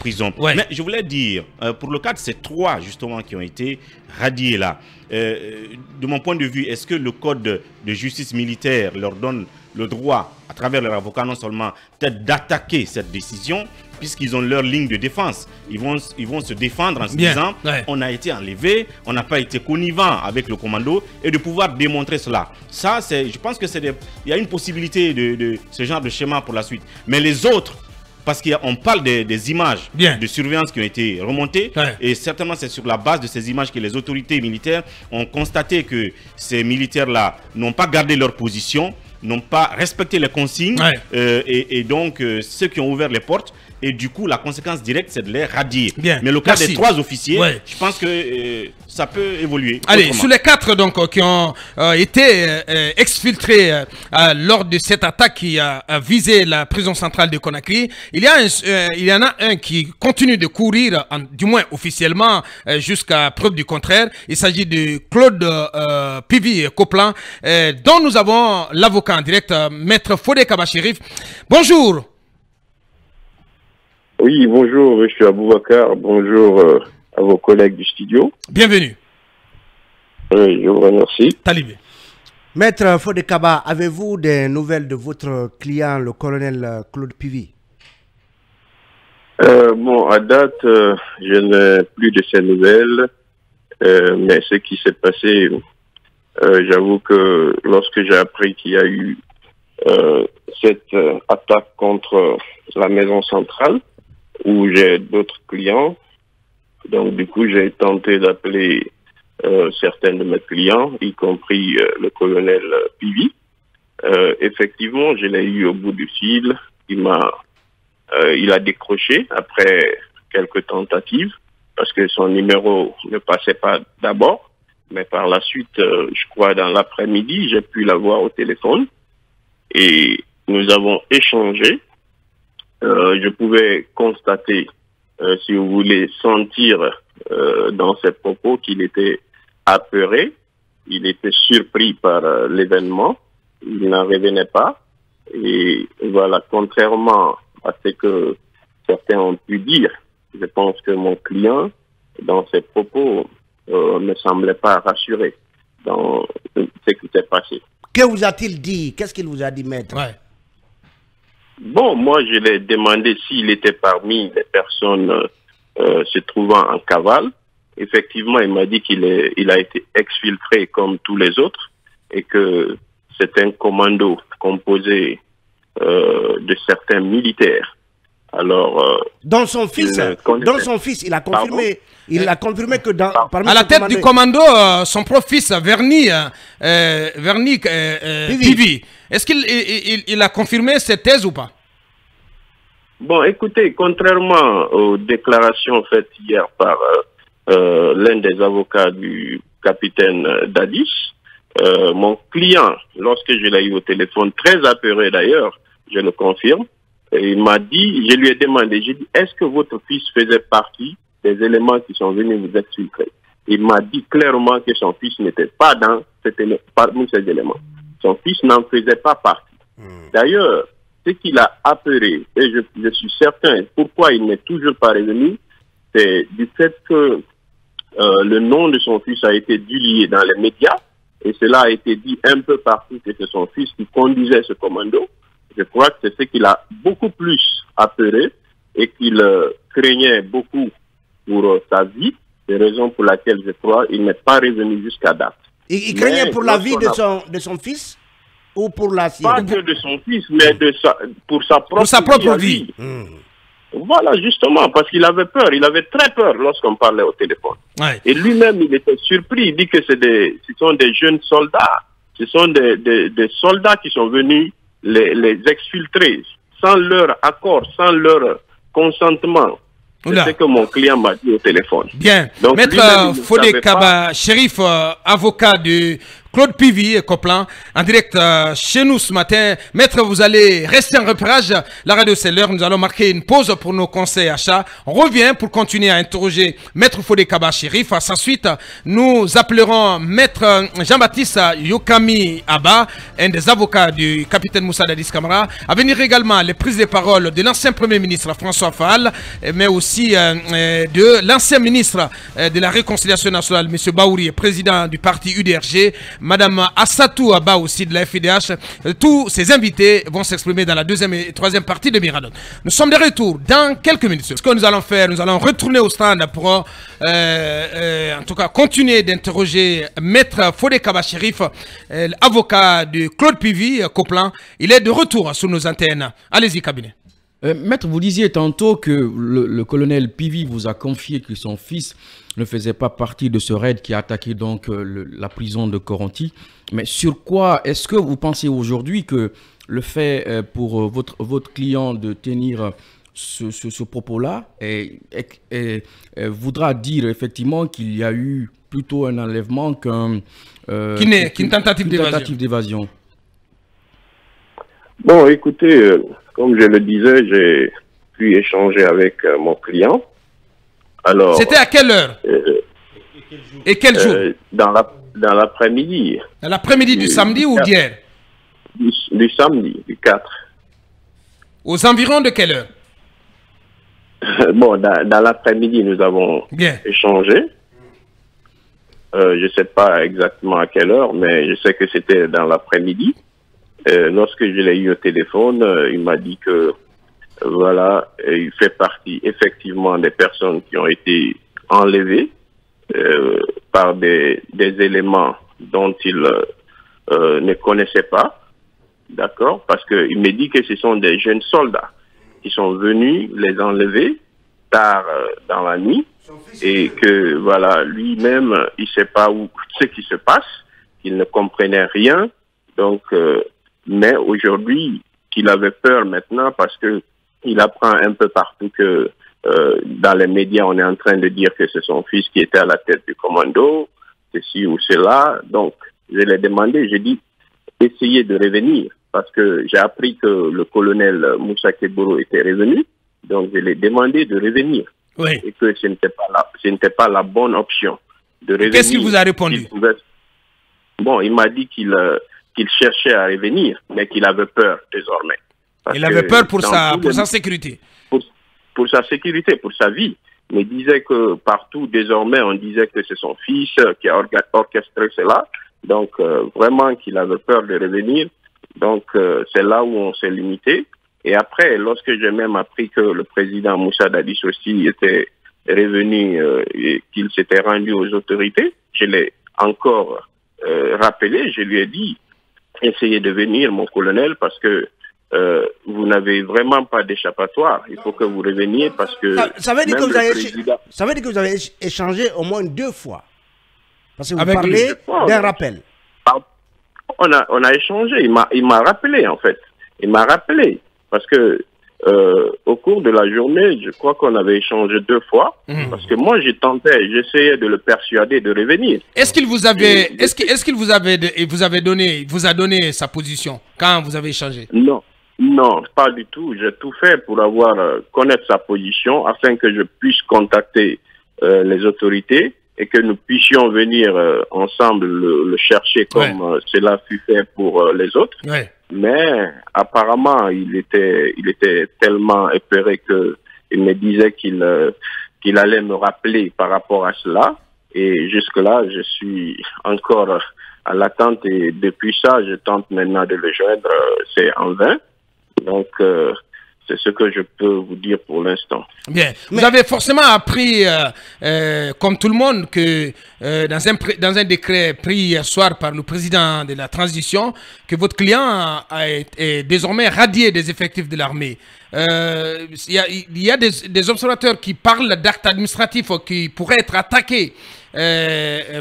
prison. Ouais. Mais je voulais dire, pour le cas de ces 3 justement qui ont été radiés là, de mon point de vue, est-ce que le code de justice militaire leur donne le droit, à travers leur avocat, non seulement peut-être d'attaquer cette décision, puisqu'ils ont leur ligne de défense, ils vont se défendre en se disant on a été enlevé, on n'a pas été connivant avec le commando, et de pouvoir démontrer cela. Ça, je pense que il y a une possibilité de ce genre de schéma pour la suite. Mais les autres, parce qu'on parle des images de surveillance qui ont été remontées, et certainement c'est sur la base de ces images que les autorités militaires ont constaté que ces militaires-là n'ont pas gardé leur position, n'ont pas respecté les consignes, et donc ceux qui ont ouvert les portes, et du coup la conséquence directe c'est de les radier. Mais le cas des 3 officiers, je pense que ça peut évoluer. Allez, autrement. sur les 4 donc qui ont été exfiltrés lors de cette attaque qui a visé la prison centrale de Conakry, il y en a un qui continue de courir, du moins officiellement, jusqu'à preuve du contraire. Il s'agit de Claude Pivi Coplan, dont nous avons l'avocat en direct, Maître Fodé Kaba Chérif. Bonjour. Oui, bonjour, monsieur Aboubacar. Bonjour à vos collègues du studio. Bienvenue. Oui, je vous remercie. Talibé. Maître Fodé Kaba, avez-vous des nouvelles de votre client, le colonel Claude Pivi? Bon, à date, je n'ai plus de ces nouvelles. Mais ce qui s'est passé, j'avoue que lorsque j'ai appris qu'il y a eu cette attaque contre la maison centrale, où j'ai d'autres clients, donc du coup j'ai tenté d'appeler certains de mes clients, y compris le colonel Pivi. Effectivement, je l'ai eu au bout du fil. Il a décroché après quelques tentatives, parce que son numéro ne passait pas d'abord, mais par la suite, je crois dans l'après-midi, j'ai pu l'avoir au téléphone et nous avons échangé. Je pouvais constater, si vous voulez, sentir dans ses propos qu'il était apeuré, il était surpris par l'événement, il n'en revenait pas. Et voilà, contrairement à ce que certains ont pu dire, je pense que mon client, dans ses propos, ne semblait pas rassuré dans ce qui s'est passé. Que vous a-t-il dit? Qu'est-ce qu'il vous a dit, maître? Bon, moi, je l'ai demandé s'il était parmi les personnes se trouvant en cavale. Effectivement, il m'a dit qu'il a été exfiltré comme tous les autres et que c'est un commando composé de certains militaires. Alors, dans son fils, il a confirmé. Il a confirmé que parmi à la tête du commando, son propre-fils Verny Pivi. Est-ce qu'il a confirmé cette thèse ou pas? Bon, écoutez, contrairement aux déclarations faites hier par l'un des avocats du capitaine Dadis, mon client, lorsque je l'ai eu au téléphone, très apeuré d'ailleurs, je le confirme, il m'a dit, je lui ai demandé, j'ai dit, est-ce que votre fils faisait partie des éléments qui sont venus vous exfiltrer? Il m'a dit clairement que son fils n'était pas parmi ces éléments. Son fils n'en faisait pas partie. D'ailleurs, ce qu'il a apeuré, et je suis certain pourquoi il n'est toujours pas revenu, c'est du fait que le nom de son fils a été divulgué dans les médias, et cela a été dit un peu partout que c'est son fils qui conduisait ce commando. Je crois que c'est ce qu'il a beaucoup plus apeuré et qu'il craignait beaucoup pour sa vie. C'est la raison pour laquelle je crois qu'il n'est pas revenu jusqu'à date. Il craignait pour la vie de son fils ou pour la sienne? Pas que de son fils, mais pour sa propre vie. Voilà, justement, parce qu'il avait peur, il avait très peur lorsqu'on parlait au téléphone. Et lui-même, il était surpris, il dit que ce sont des jeunes soldats, ce sont des soldats qui sont venus les exfiltrer sans leur accord, sans leur consentement. C'est ce que mon client m'a dit au téléphone. Bien. Donc, Maître Fodé Kaba Chérif, avocat du Claude Pivi et Coplan, en direct chez nous ce matin. Maître, vous allez rester en repérage. La radio, c'est l'heure. Nous allons marquer une pause pour nos conseils achats. On revient pour continuer à interroger Maître Fodé Kaba Chérif. À sa suite, nous appellerons Maître Jean-Baptiste Yokami Abba, un des avocats du capitaine Moussa Dadis Camara. À venir également les prises de parole de l'ancien Premier ministre François Fall, mais aussi de l'ancien ministre de la Réconciliation nationale, M. Baouri, président du parti UDRG, Mme Assatou Abba aussi de la FIDH. Tous ces invités vont s'exprimer dans la deuxième et troisième partie de Miradon. Nous sommes de retour dans quelques minutes. Ce que nous allons faire, nous allons retourner au stand pour en tout cas continuer d'interroger Maître Fodé Kaba Chérif, avocat de Claude Pivi, Coplan. Il est de retour sur nos antennes. Allez-y, cabinet. Maître, vous disiez tantôt que le colonel Pivi vous a confié que son fils ne faisait pas partie de ce raid qui a attaqué donc la prison de Koronti. Mais sur quoi est-ce que vous pensez aujourd'hui que le fait pour votre client de tenir ce propos-là voudra dire effectivement qu'il y a eu plutôt un enlèvement qu'une tentative d'évasion? Bon, écoutez, comme je le disais, j'ai pu échanger avec mon client. Alors, c'était à quelle heure et quel jour? Dans l'après-midi. Dans l'après-midi du samedi ou d'hier? Du samedi, du 4. Aux environs de quelle heure? Bon, dans l'après-midi, nous avons échangé. Je ne sais pas exactement à quelle heure, mais je sais que c'était dans l'après-midi. Lorsque je l'ai eu au téléphone, il m'a dit que, voilà, il fait partie effectivement des personnes qui ont été enlevées par des éléments dont il ne connaissait pas, d'accord, parce qu'il me dit que ce sont des jeunes soldats qui sont venus les enlever tard dans la nuit et que, voilà, lui-même, il ne sait pas ce qui se passe, qu'il ne comprenait rien, donc... mais aujourd'hui, qu'il avait peur maintenant parce que il apprend un peu partout que dans les médias, on est en train de dire que c'est son fils qui était à la tête du commando, ceci ou cela. Donc, je l'ai demandé, j'ai dit, essayez de revenir parce que j'ai appris que le colonel Moussa Keboro était revenu. Donc, je l'ai demandé de revenir. Oui. Et que ce n'était pas la bonne option de revenir. Qu'est-ce qu'il vous a répondu? Bon, il m'a dit qu'il cherchait à revenir, mais qu'il avait peur désormais. Il avait peur pour sa sécurité. Pour sa sécurité, pour sa vie. Mais il disait que partout, désormais, on disait que c'est son fils qui a orchestré cela. Donc, vraiment qu'il avait peur de revenir. Donc, c'est là où on s'est limité. Et après, lorsque j'ai même appris que le président Moussa Dadis aussi était revenu et qu'il s'était rendu aux autorités, je l'ai encore rappelé, je lui ai dit, essayez de venir, mon colonel, parce que vous n'avez vraiment pas d'échappatoire. Il faut que vous reveniez parce que... Ça veut dire que vous avez échangé au moins 2 fois. Parce que vous parlez d'un rappel. On a échangé. Il m'a rappelé, en fait. Il m'a rappelé. Parce que au cours de la journée, je crois qu'on avait échangé 2 fois. Parce que moi, j'essayais de le persuader de revenir. Est-ce qu'il vous a donné sa position quand vous avez échangé? Non, pas du tout. J'ai tout fait pour connaître sa position afin que je puisse contacter les autorités et que nous puissions venir ensemble le chercher comme cela fut fait pour les autres. Ouais. Mais apparemment, il était tellement épeuré qu'il me disait qu'il allait me rappeler par rapport à cela. Et jusque-là, je suis encore à l'attente et depuis ça, je tente maintenant de le joindre. C'est en vain. Donc, c'est ce que je peux vous dire pour l'instant. Bien. Vous avez forcément appris, comme tout le monde, que dans un décret pris hier soir par le président de la transition, que votre client est désormais radié des effectifs de l'armée. Il y a des observateurs qui parlent d'actes administratifs qui pourraient être attaqués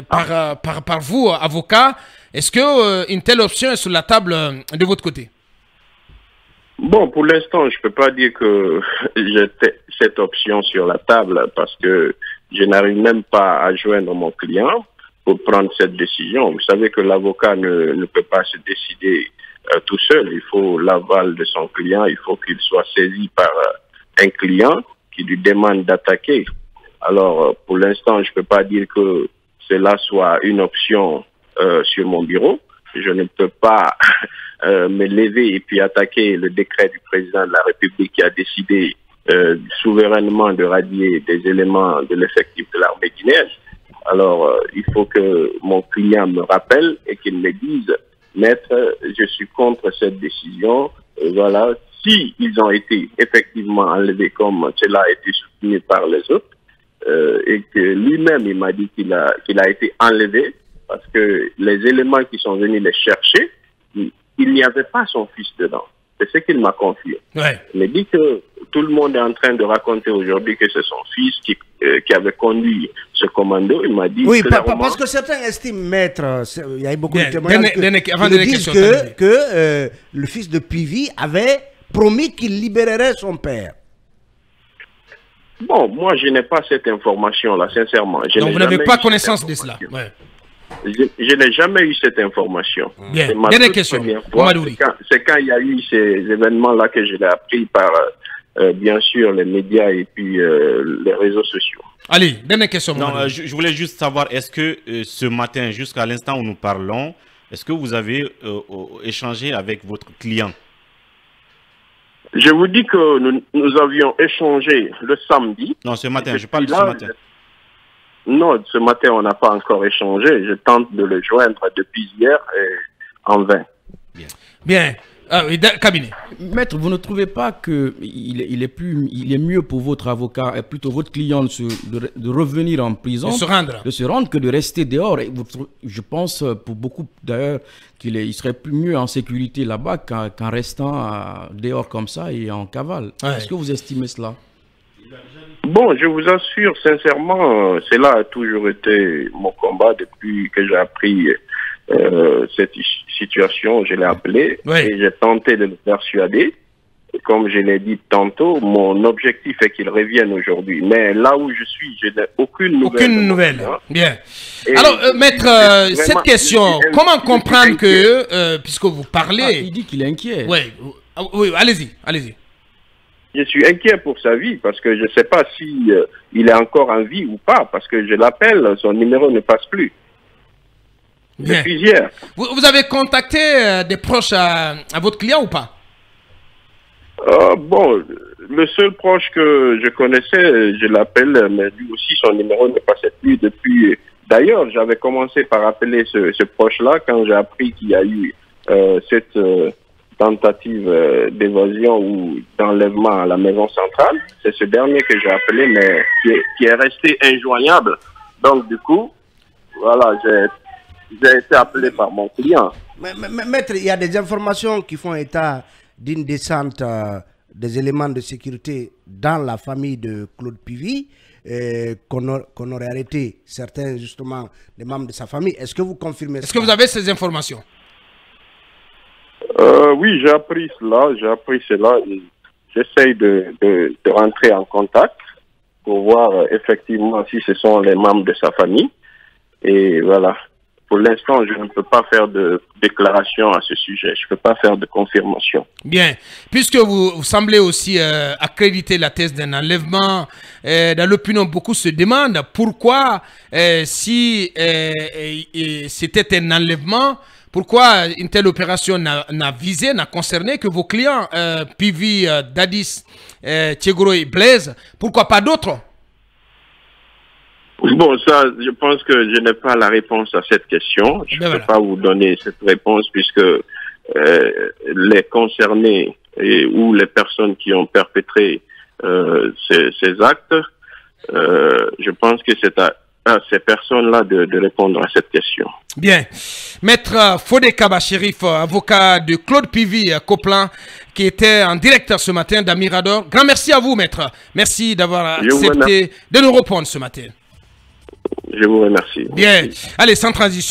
par vous, avocat. Est-ce qu'une telle option est sur la table de votre côté? Bon, pour l'instant, je ne peux pas dire que j'ai cette option sur la table parce que je n'arrive même pas à joindre mon client. pour prendre cette décision. Vous savez que l'avocat ne peut pas se décider tout seul. Il faut l'aval de son client. Il faut qu'il soit saisi par un client qui lui demande d'attaquer. Alors, pour l'instant, je ne peux pas dire que cela soit une option sur mon bureau. Je ne peux pas me lever et puis attaquer le décret du président de la République qui a décidé souverainement de radier des éléments de l'effectif de l'armée guinéenne. Alors, il faut que mon client me rappelle et qu'il me dise, maître, je suis contre cette décision. Et voilà, si ils ont été effectivement enlevés comme cela a été soutenu par les autres, et que lui-même il m'a dit qu'il a été enlevé parce que les éléments qui sont venus les chercher, il n'y avait pas son fils dedans. C'est ce qu'il m'a confié. Ouais. Il me dit que tout le monde est en train de raconter aujourd'hui que c'est son fils qui avait conduit ce commando. Il m'a dit... Oui, parce que certains estiment, maître, il y a eu beaucoup de témoignages qui disent que le fils de Pivi avait promis qu'il libérerait son père. Bon, moi, je n'ai pas cette information-là, sincèrement. Donc, vous n'avez pas connaissance de cela. Ouais. Je n'ai jamais eu cette information. Bien, dernière question. C'est quand il y a eu ces événements-là que je l'ai appris par, bien sûr, les médias et puis les réseaux sociaux. Allez, dernière question. Non, je voulais juste savoir, est-ce que ce matin, jusqu'à l'instant où nous parlons, est-ce que vous avez échangé avec votre client? Je vous dis que nous avions échangé le samedi. Non, ce matin, je parle de ce matin. Non, ce matin, on n'a pas encore échangé. Je tente de le joindre depuis hier et en vain. Bien. Bien. Cabinet. Maître, vous ne trouvez pas qu'il est mieux pour votre avocat, et plutôt votre client, de revenir en prison, de se rendre que de rester dehors? Et je pense, pour beaucoup d'ailleurs, qu'il serait mieux en sécurité là-bas qu'en restant dehors comme ça et en cavale. Ouais. Est-ce que vous estimez cela? Bon, je vous assure, sincèrement, cela a toujours été mon combat depuis que j'ai appris cette situation. Je l'ai appelé et j'ai tenté de le persuader. Et comme je l'ai dit tantôt, mon objectif est qu'il revienne aujourd'hui. Mais là où je suis, je n'ai aucune nouvelle. Aucune nouvelle. Bien. Et alors, maître, cette question, comment comprendre que, puisque vous parlez... il dit qu'il est inquiet. Oui, allez-y, allez-y. Je suis inquiet pour sa vie parce que je ne sais pas si il est encore en vie ou pas, parce que je l'appelle, son numéro ne passe plus. Bien. Depuis hier. Vous avez contacté des proches à votre client ou pas? Bon, le seul proche que je connaissais, je l'appelle, mais lui aussi, son numéro ne passait plus depuis... D'ailleurs, j'avais commencé par appeler ce proche-là quand j'ai appris qu'il y a eu cette... tentative d'évasion ou d'enlèvement à la maison centrale. C'est ce dernier que j'ai appelé, mais qui est resté injoignable. Donc, du coup, voilà, j'ai été appelé par mon client. Maître, il y a des informations qui font état d'une descente des éléments de sécurité dans la famille de Claude Pivi, qu'on aurait arrêté certains, justement, des membres de sa famille. Est-ce que vous confirmez ça? Est-ce que vous avez ces informations? Oui, j'ai appris cela. J'essaye de rentrer en contact pour voir effectivement si ce sont les membres de sa famille. Et voilà. Pour l'instant, je ne peux pas faire de déclaration à ce sujet. Je ne peux pas faire de confirmation. Bien. Puisque vous semblez aussi accréditer la thèse d'un enlèvement, dans l'opinion, beaucoup se demandent pourquoi, si c'était un enlèvement, pourquoi une telle opération n'a visé, n'a concerné que vos clients, Pivi, Dadis, Tchegoro et Blaise? Pourquoi pas d'autres? Bon, ça, je pense que je n'ai pas la réponse à cette question. Je ne peux pas vous donner cette réponse puisque les concernés ou les personnes qui ont perpétré ces actes, je pense que c'est à ces personnes-là de répondre à cette question. Bien. Maître Fodé Kaba Chérif, avocat de Claude Pivi Coplan, qui était en direct ce matin d'Amirador. Grand merci à vous, maître. Merci d'avoir accepté de nous répondre ce matin. Je vous remercie. Bien. Allez, sans transition.